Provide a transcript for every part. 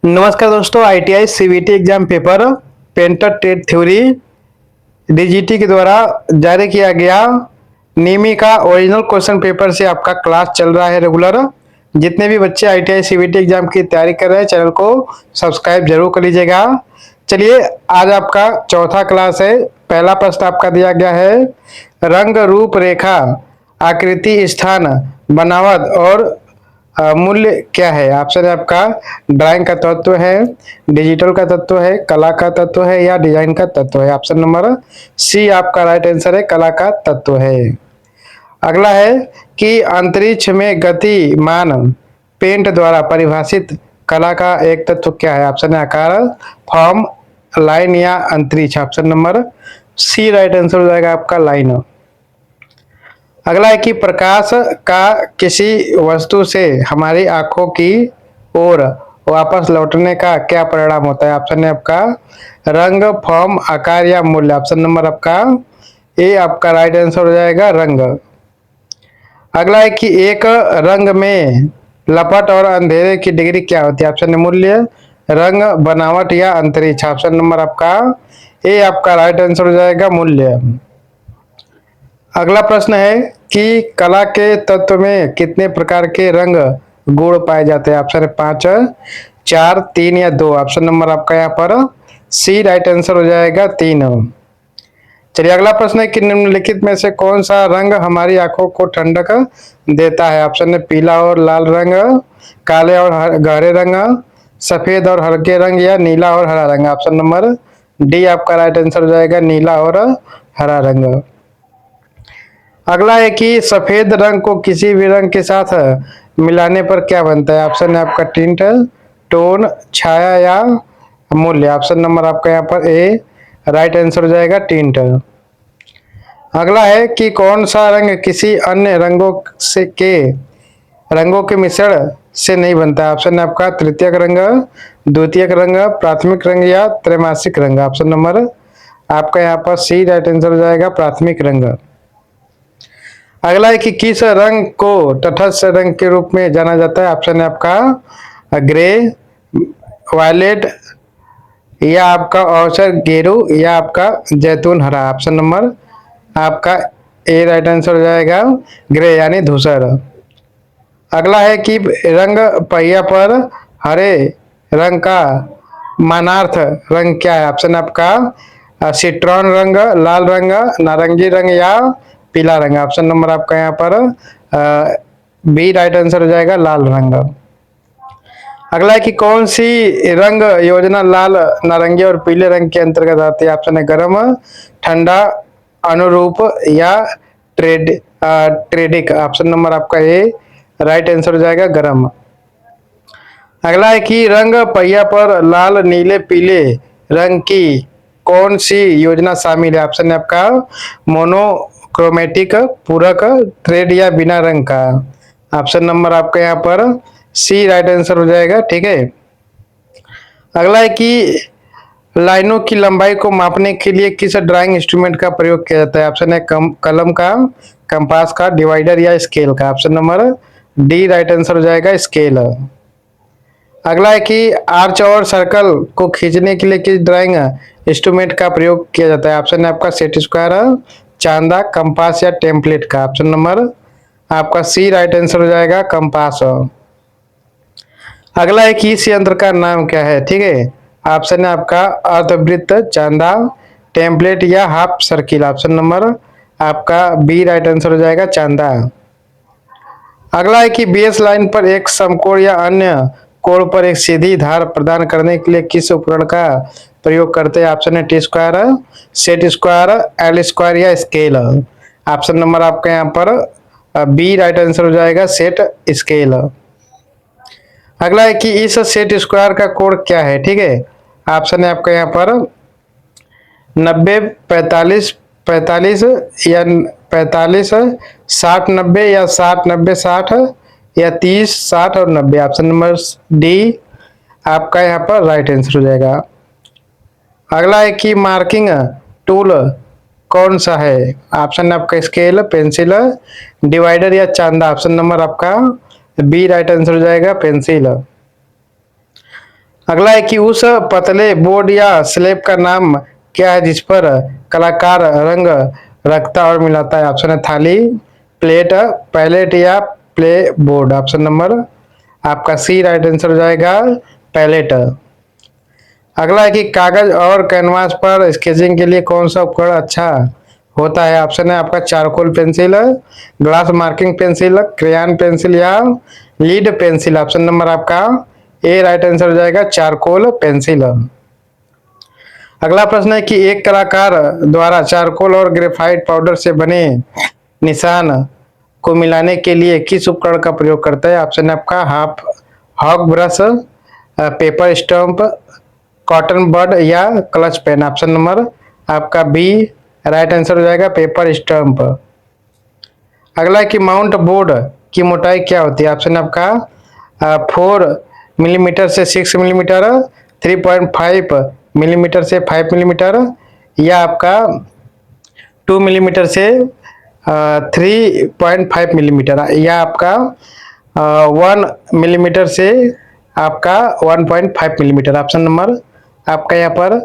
नमस्कार दोस्तों, ITI CBT exam paper painter trade theory DGT के द्वारा जारी किया गया नीमी का ओरिजिनल क्वेश्चन पेपर से आपका क्लास चल रहा है रेगुलर। जितने भी बच्चे आईटीआई सीबीटी एग्जाम की तैयारी कर रहे हैं चैनल को सब्सक्राइब जरूर कर लीजिएगा। चलिए, आज आपका चौथा क्लास है। पहला प्रश्न आपका दिया गया है, रंग रूप रेखा आकृति स्थान बनावट और मूल्य क्या है। ऑप्शन है आपका ड्राइंग का तत्व है, डिजिटल का तत्व है, कला का तत्व है या डिजाइन का तत्व है। ऑप्शन नंबर सी आपका राइट आंसर है, कला का तत्व है। अगला है कि अंतरिक्ष में गतिमान पेंट द्वारा परिभाषित कला का एक तत्व क्या है। ऑप्शन है आकार, फॉर्म, लाइन या अंतरिक्ष। Option number C right answer हो जाएगा आपका लाइन। अगला है कि प्रकाश का किसी वस्तु से हमारी आंखों की ओर वापस लौटने का क्या परिणाम होता है। ऑप्शन है आपका रंग, फॉर्म, आकार या मूल्य। ऑप्शन नंबर आपका ए आपका राइट आंसर हो जाएगा रंग। अगला है कि एक रंग में लपट और अंधेरे की डिग्री क्या होती है। ऑप्शन है मूल्य, रंग, बनावट या अंतरिक्ष। ऑप्शन नंबर आपका ए आपका राइट आंसर हो जाएगा मूल्य। अगला प्रश्न है कि कला के तत्व में कितने प्रकार के रंग गुण पाए जाते हैं। ऑप्शन है 5, 4, 3 या 2। ऑप्शन नंबर आपका यहाँ पर सी राइट आंसर हो जाएगा 3। चलिए, अगला प्रश्न है कि निम्नलिखित में से कौन सा रंग हमारी आंखों को ठंडक देता है। ऑप्शन है पीला और लाल रंग, काले और गहरे रंग, सफेद और हल्के रंग या नीला और हरा रंग। ऑप्शन नंबर डी आपका राइट आंसर हो जाएगा नीला और हरा रंग। अगला है कि सफेद रंग को किसी भी रंग के साथ मिलाने पर क्या बनता है। ऑप्शन है आपका टिंट, टोन, छाया या मूल्य। ऑप्शन नंबर आपका यहाँ पर ए राइट आंसर हो जाएगा टिंट। अगला है कि कौन सा रंग किसी अन्य रंगों के मिश्रण से नहीं बनता है। ऑप्शन है आपका तृतीयक रंग, द्वितीयक रंग, प्राथमिक रंग या त्रैमासिक रंग। ऑप्शन नंबर आपका यहाँ पर सी राइट आंसर हो जाएगा प्राथमिक रंग। अगला है कि किस रंग को तटस्थ रंग के रूप में जाना जाता है। ऑप्शन है आपका ग्रे, वायलेट या आपका औसत गेरू या आपका जैतून हरा। ऑप्शन नंबर आपका ए राइट आंसर हो जाएगा ग्रे यानी धूसर। अगला है कि रंग पहिया पर हरे रंग का मानार्थ रंग क्या है। ऑप्शन आपका सिट्रॉन रंग, लाल रंग, नारंगी रंग या पीला रंग। ऑप्शन नंबर आपका यहाँ पर बी राइट आंसर हो जाएगा लाल रंग। अगला है कि कौन सी रंग योजना लाल, नारंगी और पीले रंग के अंतर्गत आती है। ऑप्शन है गर्म, ठंडा, अनुरूप या ट्रेडिक। ऑप्शन नंबर आपका ए राइट आंसर हो जाएगा गर्म। अगला है कि रंग पहिया पर लाल, नीले, पीले रंग की कौन सी योजना शामिल है। ऑप्शन है आपका मोनोक्रोमेटिक, पूरक, थ्रेड या बिना रंग का। ऑप्शन नंबर आपका यहाँ पर सी राइट आंसर हो जाएगा। ठीक है। अगला है कि लाइनों की लंबाई को मापने के लिए किस ड्राइंग इंस्ट्रूमेंट का प्रयोग किया जाता है। ऑप्शन है कलम का, कंपास का, डिवाइडर या स्केल का। Option number D right answer हो जाएगा स्केल। अगला है कि आर्च और सर्कल को खींचने के लिए किस ड्राइंग इंस्ट्रूमेंट का प्रयोग किया जाता है। ऑप्शन है आपका सेट स्क्वायर, चांदा, कंपास या टेम्पलेट का। ऑप्शन नंबर आपका सी राइट आंसर हो जाएगा कंपास। अगला है कि इस यंत्र का नाम क्या है। ठीक है। ऑप्शन है आपका अर्धवृत्त, चांदा, टेम्पलेट या हाफ सर्किल। ऑप्शन नंबर आपका बी राइट आंसर हो जाएगा चांदा। अगला है कि बेस लाइन पर एक समकोण या अन्य कोण पर एक सीधी धार प्रदान करने के लिए किस उपकरण का प्रयोग करते हैं। ऑप्शन है T square, set square, L square या स्केल। ऑप्शन नंबर आपका यहाँ पर बी राइट आंसर हो जाएगा सेट स्केल। अगला है कि इस सेट स्क्वायर का कोण क्या है। ठीक है। ऑप्शन है आपका यहाँ पर 90, 45, 45 या 45, 60, 90 या 60, 90, 60 या 30, 60 और 90। ऑप्शन नंबर डी आपका यहाँ पर राइट आंसर हो जाएगा। अगला है कि मार्किंग टूल कौन सा है। ऑप्शन आपका स्केल, पेंसिल, डिवाइडर या चांदा। ऑप्शन नंबर आपका बी राइट आंसर हो जाएगा पेंसिल। अगला है कि उस पतले बोर्ड या स्लैब का नाम क्या है जिस पर कलाकार रंग रखता और मिलाता है। ऑप्शन है थाली, प्लेट, पैलेट या प्ले बोर्ड। ऑप्शन नंबर आपका सी राइट आंसर हो जाएगा, पैलेट। अगला है कि कागज और कैनवास पर स्केचिंग के लिए कौन सा उपकरण अच्छा होता है। ऑप्शन है आपका charcoal pencil, glass marking pencil, crayon pencil या लीड पेंसिल। ऑप्शन नंबर आपका ए राइट आंसर हो जाएगा, चारकोल पेंसिल। अगला प्रश्न है कि एक कलाकार द्वारा चारकोल और ग्रेफाइट पाउडर से बने निशान को मिलाने के लिए किस उपकरण का प्रयोग करता है। ऑप्शन है आपका hog brush, paper stump, cotton bud या क्लच पेन। ऑप्शन नंबर आपका बी राइट आंसर हो जाएगा, पेपर स्टम्प। अगला है कि माउंट बोर्ड की मोटाई क्या होती है। ऑप्शन आपका 4 मिलीमीटर से 6 मिलीमीटर, 3.5 मिलीमीटर से 5 मिलीमीटर या आपका 2 मिलीमीटर से 3.5 मिलीमीटर या आपका 1 मिलीमीटर से आपका 1.5 मिलीमीटर। ऑप्शन नंबर आपका यहाँ पर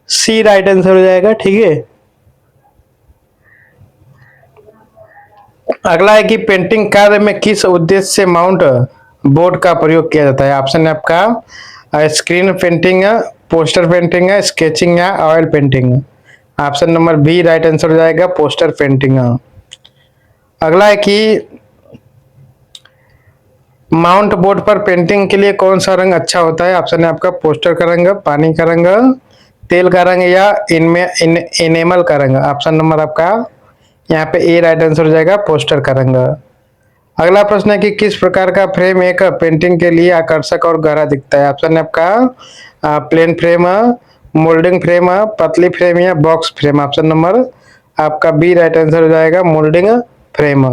सी राइट आंसर हो जाएगा, ठीक है। अगला है कि पेंटिंग कार्य में किस उद्देश्य से माउंट बोर्ड का प्रयोग किया जाता है। ऑप्शन है आपका screen painting, poster painting, sketching या oil painting. Option number B right answer हो जाएगा, पोस्टर पेंटिंग। अगला है कि माउंट बोर्ड पर पेंटिंग के लिए कौन सा रंग अच्छा होता है। ऑप्शन है आपका पोस्टर का रंग, पानी का रंग, तेल का रंग या इनमें इनेमल का रंग। ऑप्शन नंबर आपका यहाँ पे ए राइट आंसर हो जाएगा, पोस्टर का रंग। अगला प्रश्न है कि किस प्रकार का फ्रेम एक पेंटिंग के लिए आकर्षक और गहरा दिखता है। ऑप्शन है आपका प्लेन फ्रेम, मोल्डिंग फ्रेम, पतली फ्रेम या बॉक्स फ्रेम। ऑप्शन नंबर आपका बी राइट आंसर हो जाएगा, मोल्डिंग फ्रेम।